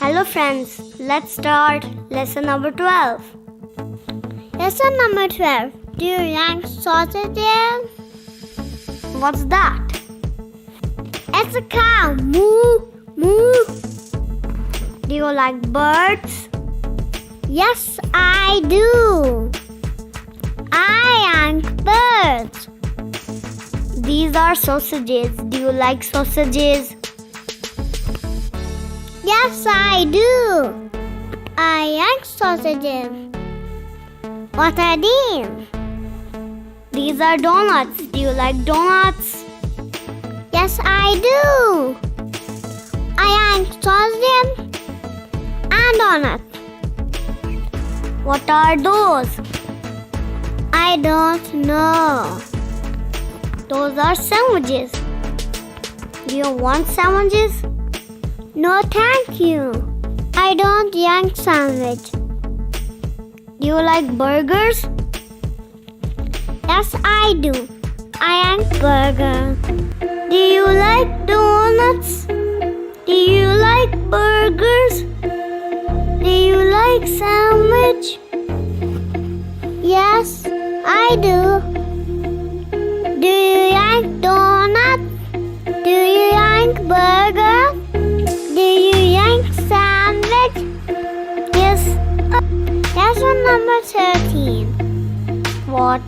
Hello friends, let's start lesson number 12. Lesson number 12. Do you like sausages? What's that? It's a cow. Moo, moo. Do you like birds? Yes, I do. I like birds. These are sausages. Do you like sausages? Yes, I do. I like sausages. What are these? These are donuts. Do you like donuts? Yes, I do. I like sausages and donuts. What are those? I don't know. Those are sandwiches. Do you want sandwiches? No, thank you. I don't like sandwich. Do you like burgers? Yes, I do. I like burger. Do you like donuts? Do you like burgers? Do you like sandwich? Yes, I do. Do you like donut? Do you like burger? Do you like sandwich? Yes. Lesson number 13. What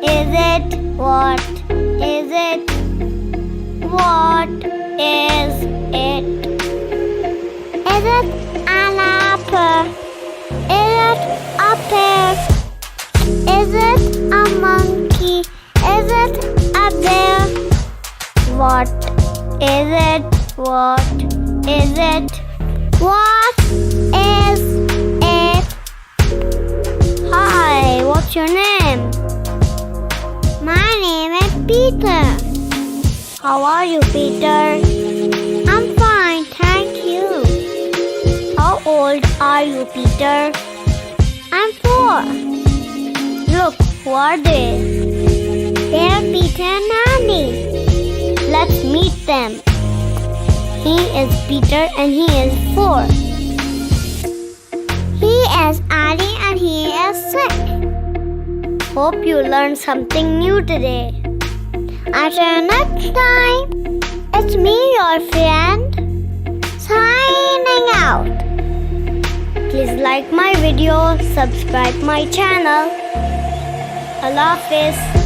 is it? What is it? What is it? Is it an apple? Is it a pear? Is it a monkey? Is it a bear? What is it? What is it? What is it? Hi, what's your name? My name is Peter. How are you, Peter? I'm fine, thank you. How old are you, Peter? I'm 4. Look, who are they? They're Peter and Andy. Let's meet them. He is Peter and he is 4. He is Andy and he is 6. Hope you learned something new today. Until next time, it's me, your friend, signing out. Please like my video, subscribe my channel. Allah Hafiz.